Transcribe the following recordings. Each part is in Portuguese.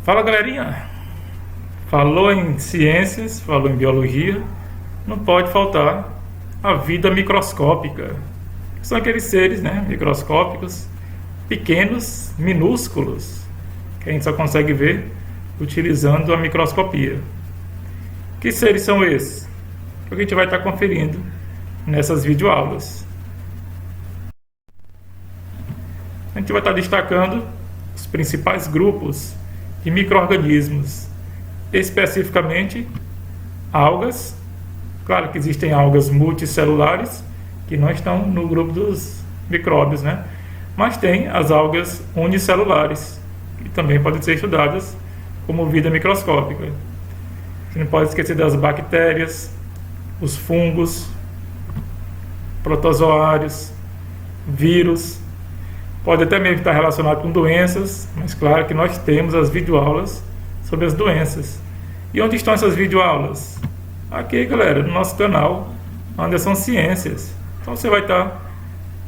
Fala galerinha, falou em ciências, falou em biologia, não pode faltar a vida microscópica. São aqueles seres, né, microscópicos, pequenos, minúsculos, que a gente só consegue ver utilizando a microscopia. Que seres são esses? Que a gente vai estar conferindo nessas videoaulas. A gente vai estar destacando os principais grupos de micro-organismos, especificamente algas. Claro que existem algas multicelulares que não estão no grupo dos micróbios, né? Mas tem as algas unicelulares, que também podem ser estudadas como vida microscópica. Você não pode esquecer das bactérias, os fungos, protozoários, vírus. Pode até mesmo estar relacionado com doenças, mas claro que nós temos as videoaulas sobre as doenças. E onde estão essas videoaulas? Aqui, galera, no nosso canal Anderson Ciências. Então você vai estar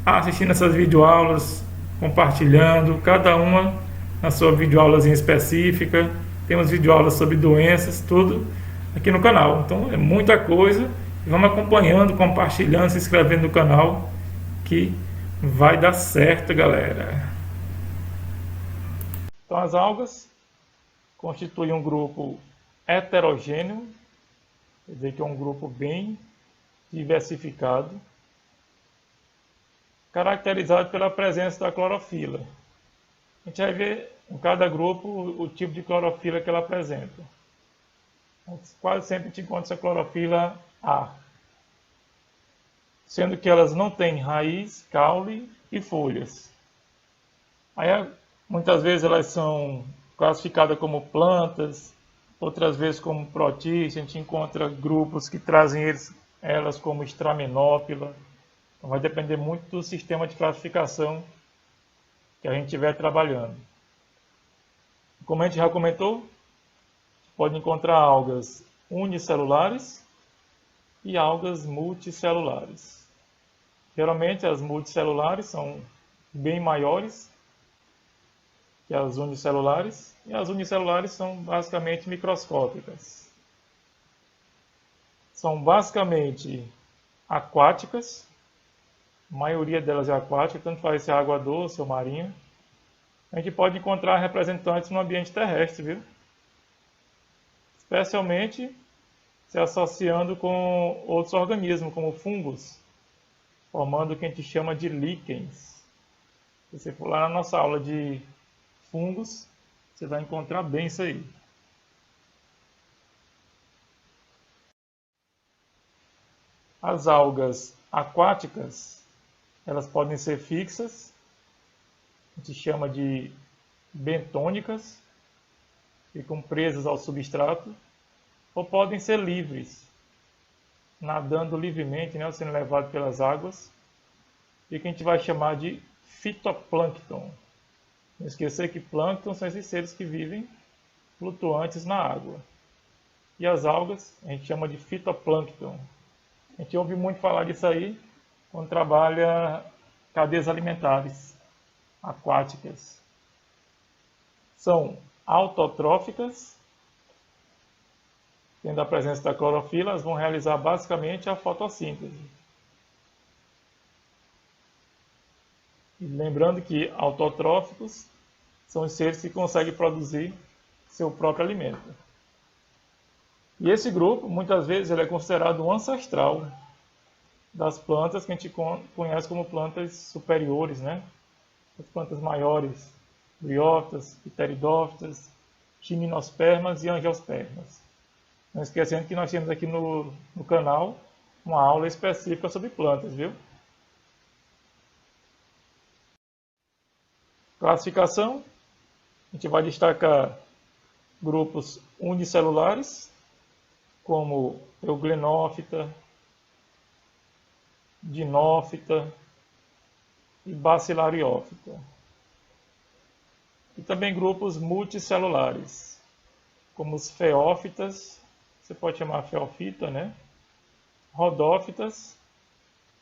assistindo essas videoaulas, compartilhando, cada uma na sua videoaulazinha específica. Temos videoaulas sobre doenças, tudo aqui no canal. Então é muita coisa. Vamos acompanhando, compartilhando, se inscrevendo no canal, que vai dar certo, galera. Então as algas constituem um grupo heterogêneo, quer dizer que é um grupo bem diversificado, caracterizado pela presença da clorofila. A gente vai ver em cada grupo o tipo de clorofila que ela apresenta. Quase sempre a gente encontra essa clorofila A, sendo que elas não têm raiz, caule e folhas. Aí, muitas vezes elas são classificadas como plantas, outras vezes como protísteas. A gente encontra grupos que trazem elas como Stramenópila. Então vai depender muito do sistema de classificação que a gente estiver trabalhando. Como a gente já comentou, pode encontrar algas unicelulares e algas multicelulares. Geralmente as multicelulares são bem maiores que as unicelulares, e as unicelulares são basicamente microscópicas. São basicamente aquáticas, a maioria delas é aquática, tanto faz se é água doce ou marinha. A gente pode encontrar representantes no ambiente terrestre, viu? Especialmente se associando com outros organismos, como fungos, formando o que a gente chama de líquens. Se você for lá na nossa aula de fungos, você vai encontrar bem isso aí. As algas aquáticas, elas podem ser fixas, a gente chama de bentônicas, ficam presas ao substrato, ou podem ser livres, nadando livremente, né, sendo levado pelas águas, e que a gente vai chamar de fitoplâncton. Não esquecer que plâncton são esses seres que vivem flutuantes na água. E as algas a gente chama de fitoplâncton. A gente ouve muito falar disso aí quando trabalha cadeias alimentares aquáticas. São autotróficas, tendo a presença da clorofila, elas vão realizar basicamente a fotossíntese. E lembrando que autotróficos são os seres que conseguem produzir seu próprio alimento. E esse grupo, muitas vezes, ele é considerado um ancestral das plantas que a gente conhece como plantas superiores, né? As plantas maiores, briófitas, pteridófitas, gimnospermas e angiospermas. Não esquecendo que nós temos aqui no canal uma aula específica sobre plantas, viu? Classificação, a gente vai destacar grupos unicelulares, como euglenófita, dinófita e bacilariófita. E também grupos multicelulares, como os feófitas, você pode chamar feofita, né? Rodófitas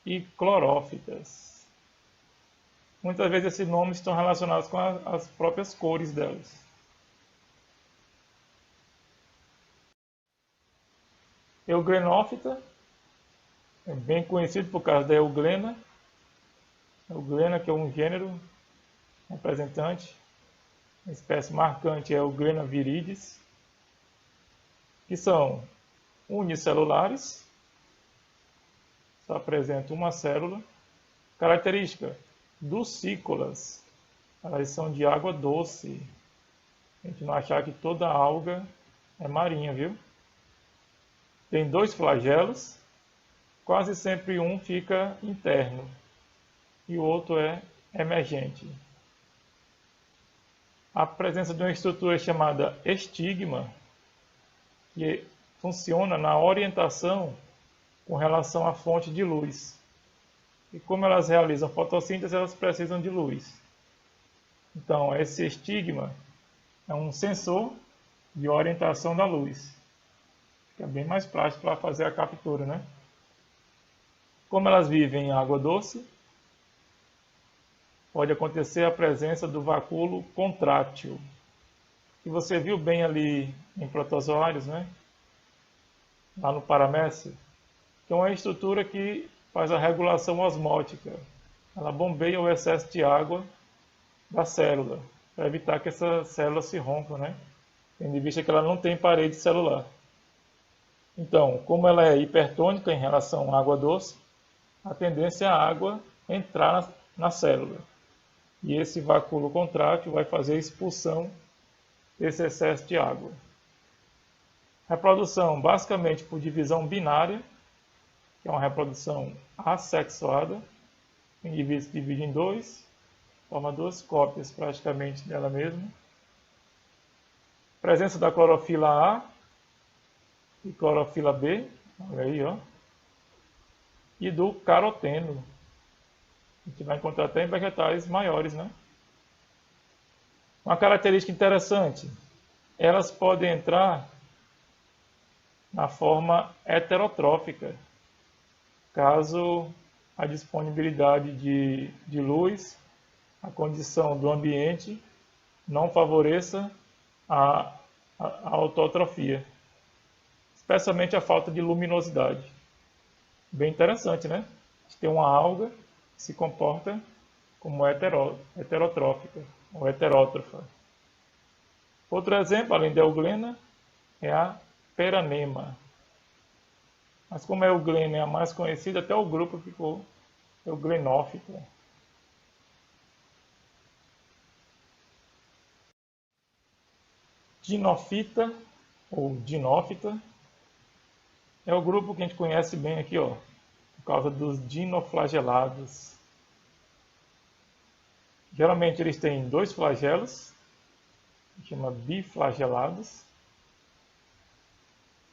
e clorófitas. Muitas vezes esses nomes estão relacionados com as próprias cores delas. Euglenófita, é bem conhecido por causa da euglena. Euglena, que é um gênero representante. A espécie marcante é Euglena viridis, que são unicelulares, só apresentam uma célula. Característica: ducícolas, elas são de água doce. A gente não achar que toda alga é marinha, viu? Tem 2 flagelos, quase sempre um fica interno e o outro é emergente. A presença de uma estrutura chamada estigma, que funciona na orientação com relação à fonte de luz. E como elas realizam fotossíntese, elas precisam de luz. Então, esse estigma é um sensor de orientação da luz. Fica bem mais prático para fazer a captura, né? Como elas vivem em água doce, pode acontecer a presença do vacúolo contrátil, que você viu bem ali em protozoários, né? Lá no paramécio, que é uma estrutura que faz a regulação osmótica. Ela bombeia o excesso de água da célula, para evitar que essa célula se rompa, né? Tendo em vista que ela não tem parede celular. Então, como ela é hipertônica em relação à água doce, a tendência é a água entrar na célula. E esse vacúolo contrátil vai fazer a expulsão desse excesso de água. Reprodução basicamente por divisão binária, que é uma reprodução assexuada. O indivíduo se divide em 2, forma 2 cópias praticamente dela mesma. Presença da clorofila A e clorofila B, olha aí, ó. E do caroteno. A gente vai encontrar até em vegetais maiores, né? Uma característica interessante, elas podem entrar na forma heterotrófica, caso a disponibilidade de luz, a condição do ambiente não favoreça a autotrofia, especialmente a falta de luminosidade. Bem interessante, né? A gente tem uma alga que se comporta como heterotrófica ou heterótrofa. Outro exemplo, além da euglena, é a peranema. Mas como a euglena é a mais conhecida, até o grupo ficou euglenófita. Dinofita ou dinófita é o grupo que a gente conhece bem aqui, ó, por causa dos dinoflagelados. Geralmente eles têm 2 flagelos, que se chama biflagelados,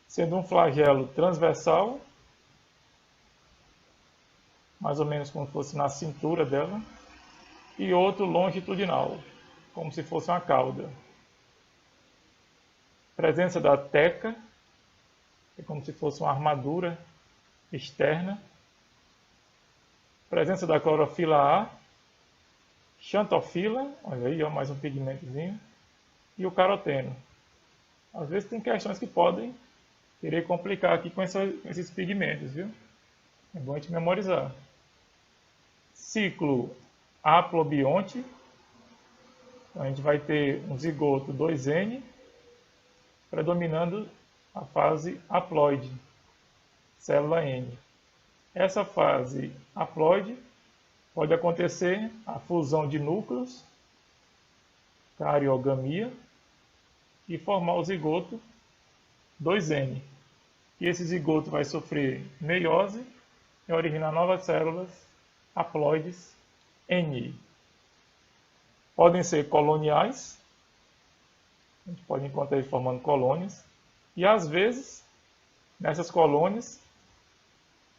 sendo um flagelo transversal, mais ou menos como se fosse na cintura dela, e outro longitudinal, como se fosse uma cauda. Presença da teca, é como se fosse uma armadura externa. Presença da clorofila A, xantofila, olha aí, ó, mais um pigmentozinho, e o caroteno. Às vezes tem questões que podem querer complicar aqui com esses pigmentos, viu? É bom a gente memorizar. Ciclo haplobionte, então a gente vai ter um zigoto 2N, predominando a fase haploide, célula N. Essa fase haploide pode acontecer a fusão de núcleos, cariogamia, e formar o zigoto 2N. E esse zigoto vai sofrer meiose e originar novas células haploides N. Podem ser coloniais, a gente pode encontrar eles formando colônias, e às vezes, nessas colônias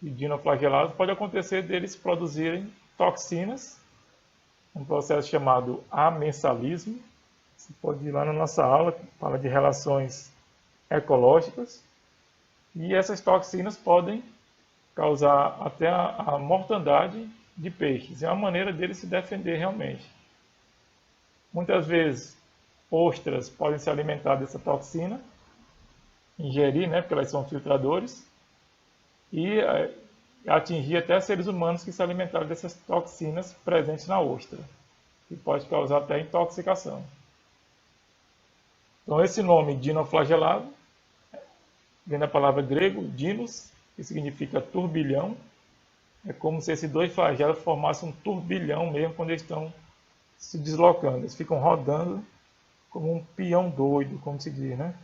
de dinoflagelados, pode acontecer deles produzirem toxinas, um processo chamado amensalismo. Você pode ir lá na nossa aula, que fala de relações ecológicas, e essas toxinas podem causar até a mortandade de peixes. É uma maneira deles se defender realmente. Muitas vezes, ostras podem se alimentar dessa toxina ingerir, né, porque elas são filtradores, e atingir até seres humanos que se alimentaram dessas toxinas presentes na ostra, que pode causar até intoxicação. Então, esse nome dinoflagelado vem da palavra grego dinos, que significa turbilhão. É como se esses dois flagelos formassem um turbilhão mesmo quando eles estão se deslocando. Eles ficam rodando como um peão doido, como se diz, né?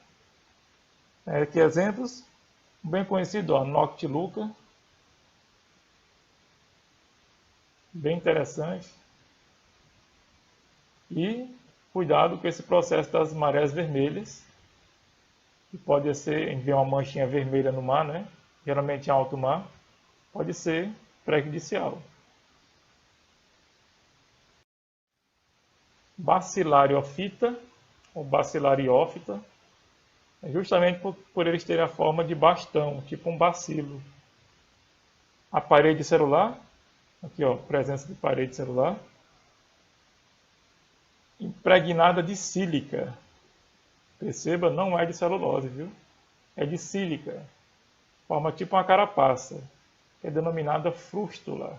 Aqui exemplos, bem conhecido, ó, Noctiluca, bem interessante. E cuidado com esse processo das marés vermelhas, que pode ser, a gente vê uma manchinha vermelha no mar, né? Geralmente em alto mar, pode ser prejudicial. Bacilariofita, ou bacilariófita, é justamente por eles terem a forma de bastão, tipo um bacilo. A parede celular, aqui ó, presença de parede celular, impregnada de sílica. Perceba, não é de celulose, viu? É de sílica. Forma tipo uma carapaça, que é denominada frústula.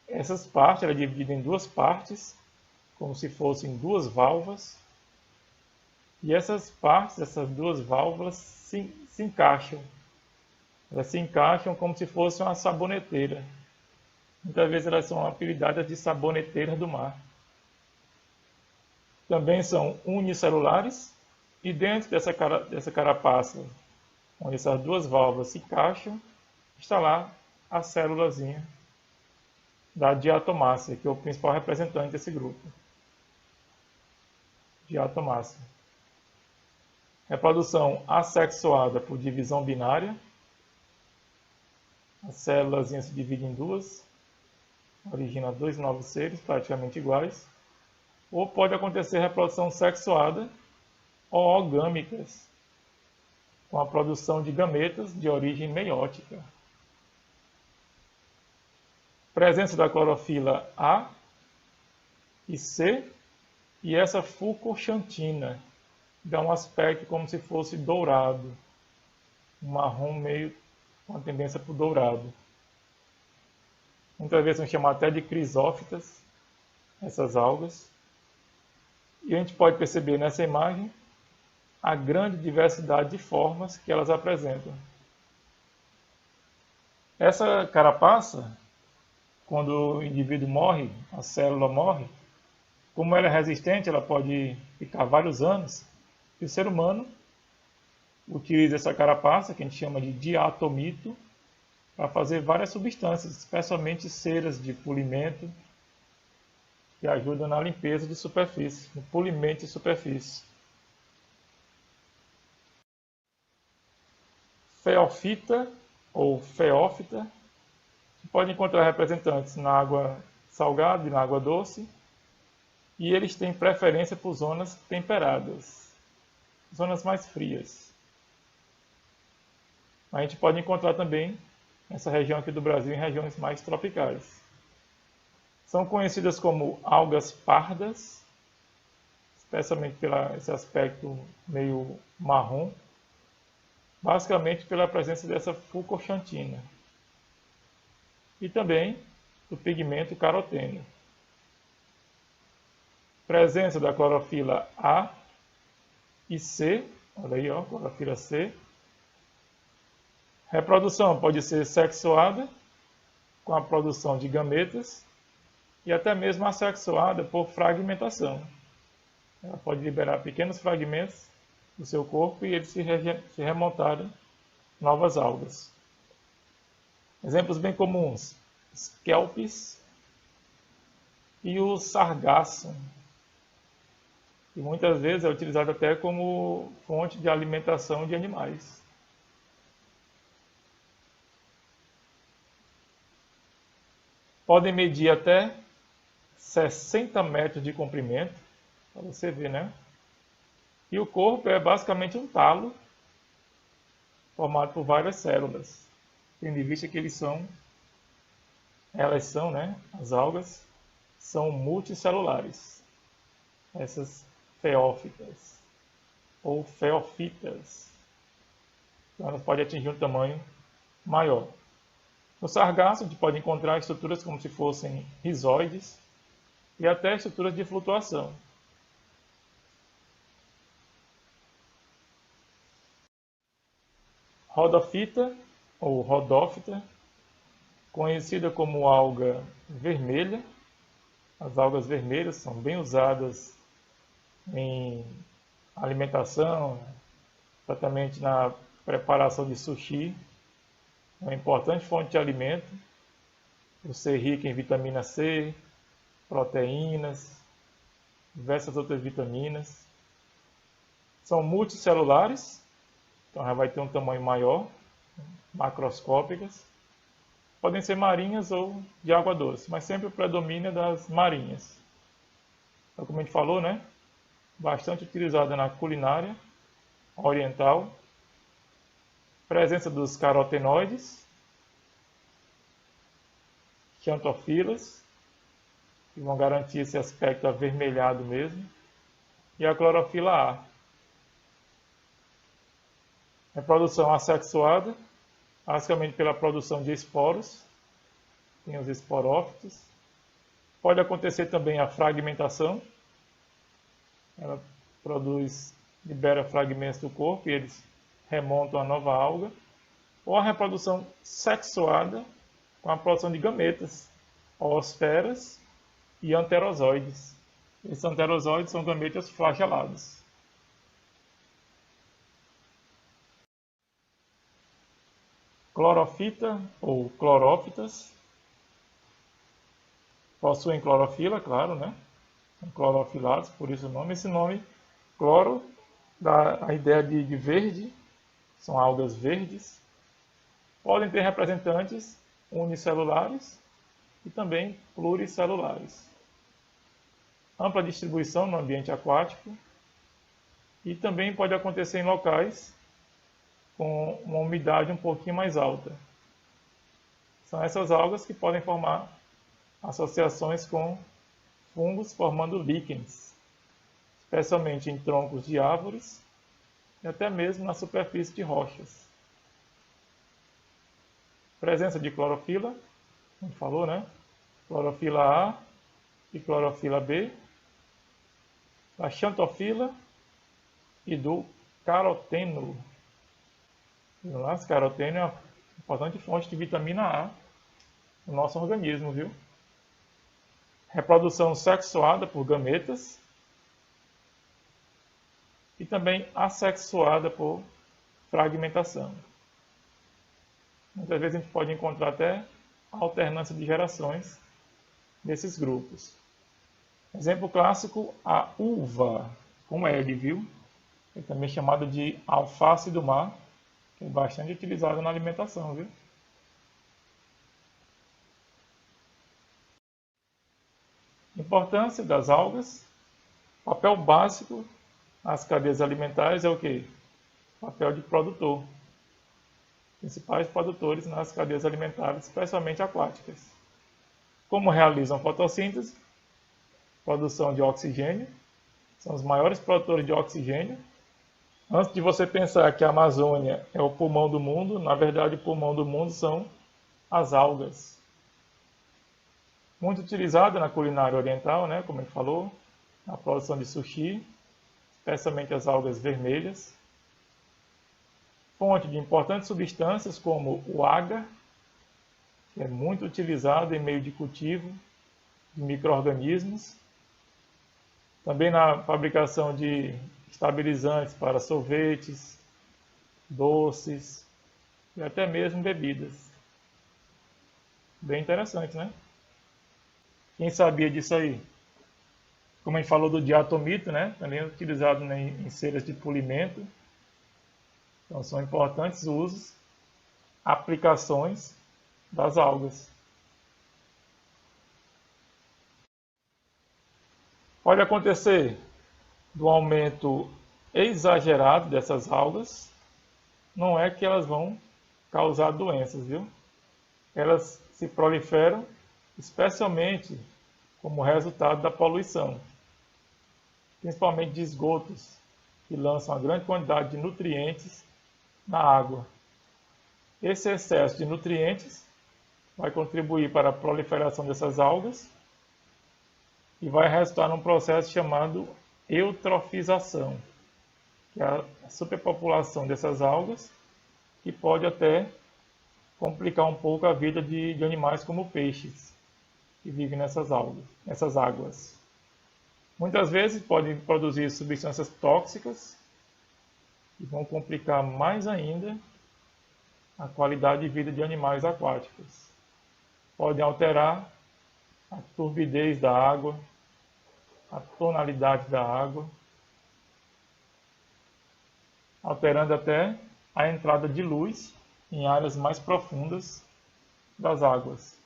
Essas partes, ela é dividida em duas partes, como se fossem duas válvulas. E essas partes, essas duas válvulas, se encaixam. Elas se encaixam como se fosse uma saboneteira. Muitas vezes elas são apelidadas de saboneteiras do mar. Também são unicelulares e dentro dessa carapaça, onde essas duas válvulas se encaixam, está lá a célulazinha da diatomácea, que é o principal representante desse grupo. Diatomácea. Reprodução assexuada por divisão binária. A célulazinha se divide em duas, origina dois novos seres praticamente iguais. Ou pode acontecer reprodução sexuada ou ogâmicas, com a produção de gametas de origem meiótica. Presença da clorofila A e C e essa fulcoxantina dá um aspecto como se fosse dourado, um marrom meio com a tendência para o dourado. Muitas vezes são chamadas até de crisófitas, essas algas. E a gente pode perceber nessa imagem a grande diversidade de formas que elas apresentam. Essa carapaça, quando o indivíduo morre, a célula morre, como ela é resistente, ela pode ficar vários anos, e o ser humano utiliza essa carapaça, que a gente chama de diatomito, para fazer várias substâncias, especialmente ceras de polimento, que ajudam na limpeza de superfície, no polimento de superfície. Feofita ou feófita, que pode encontrar representantes na água salgada e na água doce, e eles têm preferência por zonas temperadas, zonas mais frias. A gente pode encontrar também nessa região aqui do Brasil em regiões mais tropicais. São conhecidas como algas pardas, especialmente pelo esse aspecto meio marrom, basicamente pela presença dessa fulcoxantina e também do pigmento caroteno. Presença da clorofila A e C, olha aí, ó, clorofila C. Reprodução pode ser sexuada, com a produção de gametas, e até mesmo assexuada por fragmentação. Ela pode liberar pequenos fragmentos do seu corpo e eles se remontarem novas algas. Exemplos bem comuns, Scalpis e o sargassum, que muitas vezes é utilizado até como fonte de alimentação de animais. Podem medir até 60 metros de comprimento, para você ver, né? E o corpo é basicamente um talo formado por várias células, tendo em vista que elas são, né? As algas são multicelulares, essas feófitas. ou feofitas. Então, elas podem atingir um tamanho maior. No sargaço, a gente pode encontrar estruturas como se fossem rizoides e até estruturas de flutuação. Rodofita ou rodófita, conhecida como alga vermelha. As algas vermelhas são bem usadas em alimentação, exatamente na preparação de sushi. É uma importante fonte de alimento, por ser rica em vitamina C, proteínas, diversas outras vitaminas. São multicelulares, então já vai ter um tamanho maior, macroscópicas. Podem ser marinhas ou de água doce, mas sempre o predomínio é das marinhas. Então, como a gente falou, né? Bastante utilizada na culinária oriental. Presença dos carotenoides, xanthofilas, que vão garantir esse aspecto avermelhado mesmo, e a clorofila A. Reprodução assexuada, basicamente pela produção de esporos, tem os esporófitos. Pode acontecer também a fragmentação, ela libera fragmentos do corpo e eles remontam a nova alga, ou a reprodução sexuada com a produção de gametas, oosferas e anterozoides. Esses anterozoides são gametas flagelados. Clorofita ou clorófitas possuem clorofila, claro, né? São clorofilados, por isso o nome. Esse nome, cloro, dá a ideia de verde, são algas verdes. Podem ter representantes unicelulares e também pluricelulares. Ampla distribuição no ambiente aquático e também pode acontecer em locais com uma umidade um pouquinho mais alta. São essas algas que podem formar associações com fungos formando líquens, especialmente em troncos de árvores e até mesmo na superfície de rochas. Presença de clorofila, a gente falou, né? Clorofila A e clorofila B, da xanthofila e do caroteno. Esse caroteno é uma importante fonte de vitamina A no nosso organismo, viu? Reprodução sexuada por gametas e também assexuada por fragmentação. Muitas vezes a gente pode encontrar até alternância de gerações desses grupos. Exemplo clássico, a uva, com L, viu? É também chamada de alface do mar, que é bastante utilizada na alimentação, viu? Importância das algas. Papel básico nas cadeias alimentares é o quê? Papel de produtor. Principais produtores nas cadeias alimentares, especialmente aquáticas. Como realizam fotossíntese? Produção de oxigênio. São os maiores produtores de oxigênio. Antes de você pensar que a Amazônia é o pulmão do mundo, na verdade o pulmão do mundo são as algas. Muito utilizada na culinária oriental, né, como a gente falou, na produção de sushi, especialmente as algas vermelhas. Fonte de importantes substâncias como o agar, que é muito utilizado em meio de cultivo de micro-organismos. Também na fabricação de estabilizantes para sorvetes, doces e até mesmo bebidas. Bem interessante, né? Quem sabia disso aí? Como a gente falou do diatomito, né? Também é utilizado em ceras de polimento. Então são importantes usos, aplicações das algas. Pode acontecer do aumento exagerado dessas algas, não é que elas vão causar doenças, viu? Elas se proliferam especialmente como resultado da poluição, principalmente de esgotos que lançam uma grande quantidade de nutrientes na água. Esse excesso de nutrientes vai contribuir para a proliferação dessas algas e vai resultar num processo chamado eutrofização, que é a superpopulação dessas algas, que pode até complicar um pouco a vida de animais como peixes, que vivem nessas águas. Muitas vezes podem produzir substâncias tóxicas que vão complicar mais ainda a qualidade de vida de animais aquáticos. Podem alterar a turbidez da água, a tonalidade da água, alterando até a entrada de luz em áreas mais profundas das águas.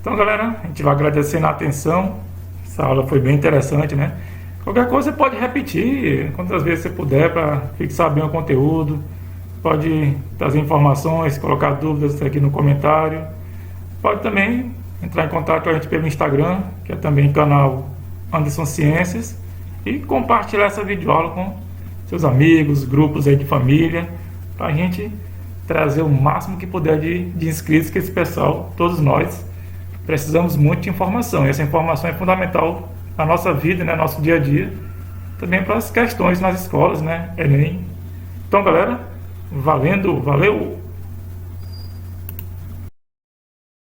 Então, galera, a gente vai agradecendo a atenção. Essa aula foi bem interessante, né? Qualquer coisa você pode repetir quantas vezes você puder para fixar bem o conteúdo. Pode trazer informações, colocar dúvidas aqui no comentário. Pode também entrar em contato com a gente pelo Instagram, que é também canal Anderson Ciências, e compartilhar essa videoaula com seus amigos, grupos aí de família, para a gente trazer o máximo que puder de inscritos, que esse pessoal, todos nós, precisamos muito de informação. E essa informação é fundamental na nossa vida, né, no nosso dia a dia, também para as questões nas escolas, né, Enem. Então, galera, valeu!